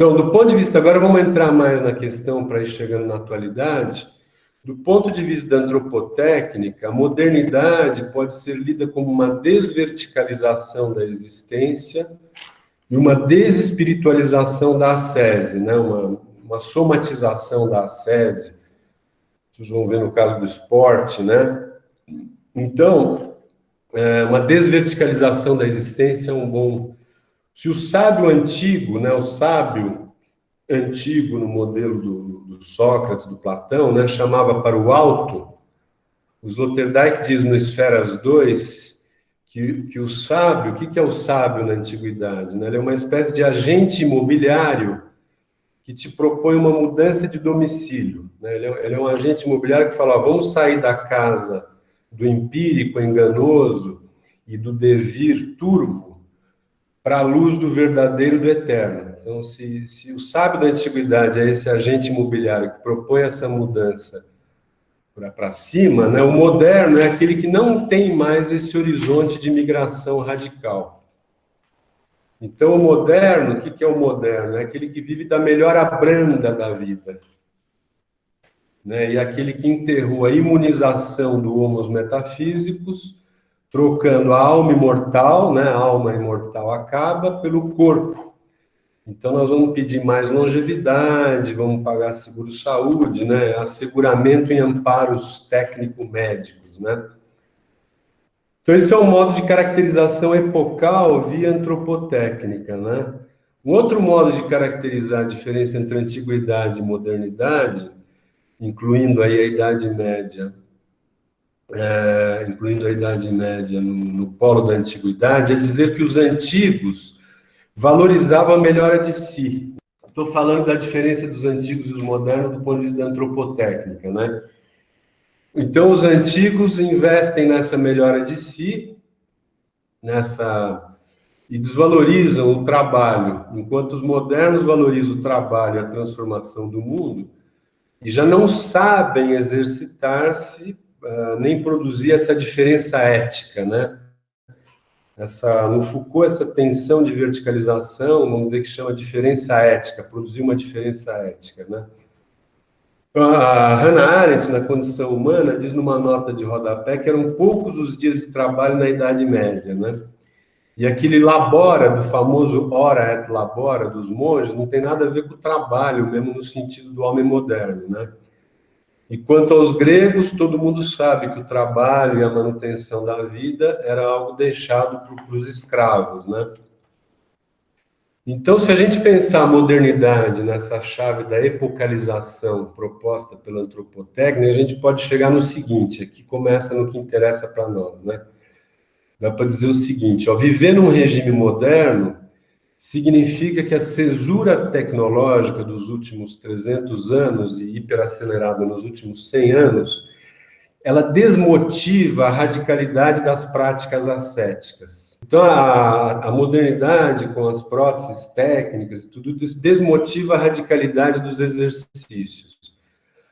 Então, do ponto de vista, agora vamos entrar mais na questão para ir chegando na atualidade. Do ponto de vista da antropotécnica, a modernidade pode ser lida como uma desverticalização da existência e uma desespiritualização da ascese, né? Uma somatização da ascese. Vocês vão ver no caso do esporte, né? Então, uma desverticalização da existência é um bom... Se o sábio antigo, né, o sábio antigo no modelo do Sócrates, do Platão, né, chamava para o alto, o Sloterdijk diz no Esferas 2 que o sábio, o que é o sábio na antiguidade? Né? Ele é uma espécie de agente imobiliário que te propõe uma mudança de domicílio. Né? Ele é um agente imobiliário que fala, ó, vamos sair da casa do empírico enganoso e do devir turvo para a luz do verdadeiro, do eterno. Então, se o sábio da antiguidade é esse agente imobiliário que propõe essa mudança para cima, né, o moderno é aquele que não tem mais esse horizonte de migração radical. Então, o moderno, o que é o moderno? É aquele que vive da melhora branda da vida. Né, e aquele que enterrou a imunização do homos metafísicos, trocando a alma imortal, né, a alma imortal acaba, pelo corpo. Então, nós vamos pedir mais longevidade, vamos pagar seguro-saúde, né, asseguramento em amparos técnico-médicos, né. Então, esse é um modo de caracterização epocal via antropotécnica, né. Um outro modo de caracterizar a diferença entre antiguidade e modernidade, incluindo aí a Idade Média, no polo da antiguidade, é dizer que os antigos valorizavam a melhora de si. Estou falando da diferença dos antigos e os modernos do ponto de vista da antropotécnica, né? Então, os antigos investem nessa melhora de si, e desvalorizam o trabalho, enquanto os modernos valorizam o trabalho e a transformação do mundo, e já não sabem exercitar-se nem produzir essa diferença ética, né? No Foucault, essa tensão de verticalização, vamos dizer que chama diferença ética, produzir uma diferença ética, né? A Hannah Arendt, na Condição Humana, diz numa nota de rodapé que eram poucos os dias de trabalho na Idade Média, né? E aquele labora, do famoso ora et labora dos monges, não tem nada a ver com o trabalho, mesmo no sentido do homem moderno, né? E quanto aos gregos, todo mundo sabe que o trabalho e a manutenção da vida era algo deixado para os escravos, né? Então, se a gente pensar a modernidade nessa chave da epocalização proposta pela antropotécnica, a gente pode chegar no seguinte, aqui começa no que interessa para nós, né? Dá para dizer o seguinte, ó, viver num regime moderno significa que a cesura tecnológica dos últimos 300 anos e hiperacelerada nos últimos 100 anos, ela desmotiva a radicalidade das práticas ascéticas. Então, a modernidade, com as próteses técnicas e tudo isso, desmotiva a radicalidade dos exercícios.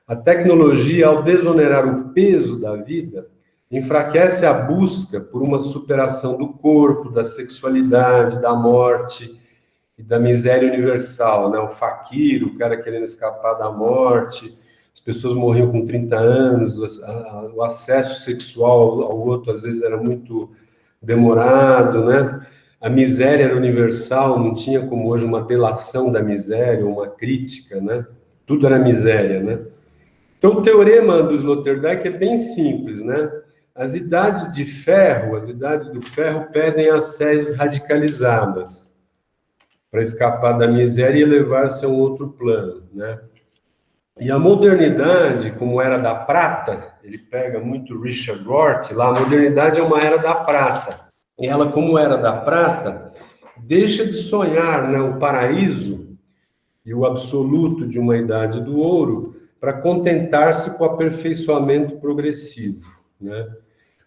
A tecnologia, ao desonerar o peso da vida, enfraquece a busca por uma superação do corpo, da sexualidade, da morte e da miséria universal, né? O faquir, o cara querendo escapar da morte, as pessoas morriam com 30 anos, o acesso sexual ao outro às vezes era muito demorado, né? A miséria era universal, não tinha como hoje uma delação da miséria, uma crítica, né? Tudo era miséria, né? Então, o teorema do Sloterdijk é bem simples, né? As idades de ferro, as idades do ferro pedem asceses radicalizadas para escapar da miséria e elevar-se a um outro plano, né? E a modernidade, como era da prata, ele pega muito Richard Rorty lá, a modernidade é uma era da prata. E ela, como era da prata, deixa de sonhar, né, o paraíso e o absoluto de uma idade do ouro para contentar-se com o aperfeiçoamento progressivo, né?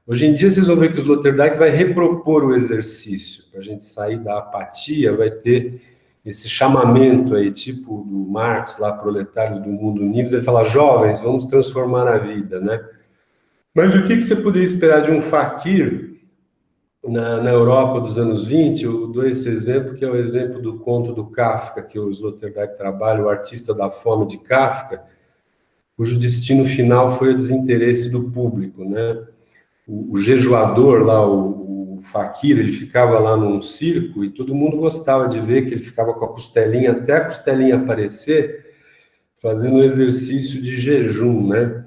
Hoje em dia, vocês vão ver que o Sloterdijk vai repropor o exercício. Para a gente sair da apatia, vai ter esse chamamento aí, tipo do Marx, lá, Proletários do Mundo Unidos, ele fala, jovens, vamos transformar a vida, né? Mas o que você poderia esperar de um faquir na Europa dos anos 20, eu dou esse exemplo, que é o exemplo do conto do Kafka, que o Sloterdijk trabalha, o artista da fome de Kafka, cujo destino final foi o desinteresse do público, né? O jejuador lá, o faquir, ele ficava lá num circo e todo mundo gostava de ver que ele ficava com a costelinha, até a costelinha aparecer, fazendo um exercício de jejum, né?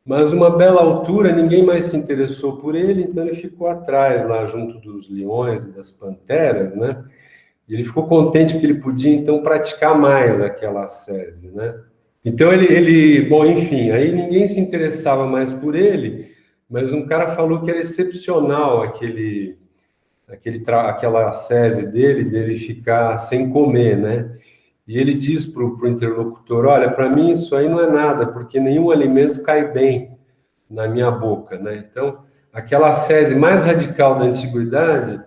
Mas uma bela altura, ninguém mais se interessou por ele, então ele ficou atrás, lá junto dos leões e das panteras, né? E ele ficou contente que ele podia, então, praticar mais aquela ascese, né? Então bom, enfim, aí ninguém se interessava mais por ele, mas um cara falou que era excepcional aquela ascese dele ficar sem comer, né? E ele diz para o interlocutor, olha, para mim isso aí não é nada, porque nenhum alimento cai bem na minha boca, né? Então, aquela ascese mais radical da antiguidade,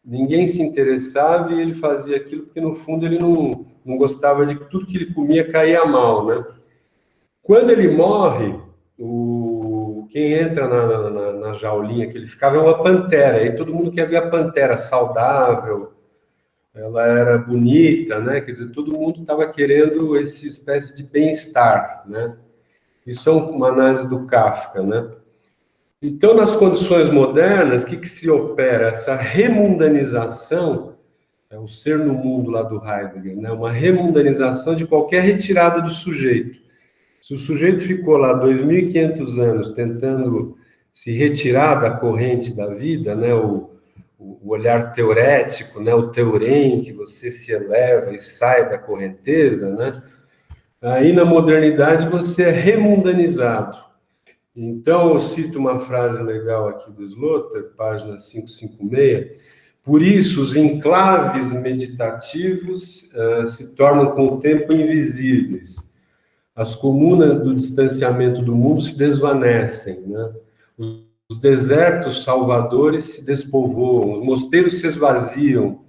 ninguém se interessava e ele fazia aquilo porque, no fundo, ele não gostava de que tudo que ele comia caía mal, né? Quando ele morre, quem entra na jaulinha que ele ficava é uma pantera, e todo mundo quer ver a pantera saudável, ela era bonita, né? Quer dizer, todo mundo estava querendo essa espécie de bem-estar, né? Isso é uma análise do Kafka, né? Então, nas condições modernas, o que se opera? Essa remundanização, é o ser no mundo lá do Heidegger, né? Uma remundanização de qualquer retirada do sujeito. Se o sujeito ficou lá 2.500 anos tentando se retirar da corrente da vida, né? O olhar teorético, né? O teorem, que você se eleva e sai da correnteza, né? Aí, na modernidade, você é remundanizado. Então, eu cito uma frase legal aqui do Slotter, página 556. Por isso, os enclaves meditativos se tornam com o tempo invisíveis. As comunas do distanciamento do mundo se desvanecem, né? Os desertos salvadores se despovoam, os mosteiros se esvaziam.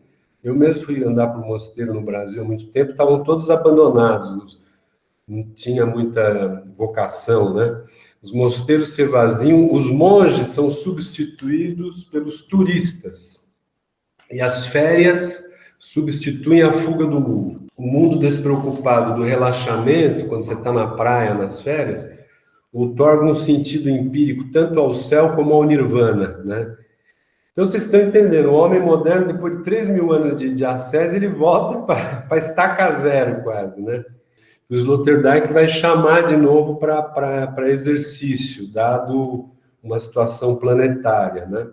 Eu mesmo fui andar para o mosteiro no Brasil há muito tempo, estavam todos abandonados, não tinha muita vocação, né? Os mosteiros se esvaziam, os monges são substituídos pelos turistas. E as férias substituem a fuga do mundo. O mundo despreocupado do relaxamento, quando você está na praia, nas férias, outorga um sentido empírico tanto ao céu como ao nirvana, né? Então, vocês estão entendendo, o homem moderno, depois de 3.000 anos de ascese, ele volta para estaca zero quase, né? E o Sloterdijk vai chamar de novo para exercício, dado uma situação planetária, né?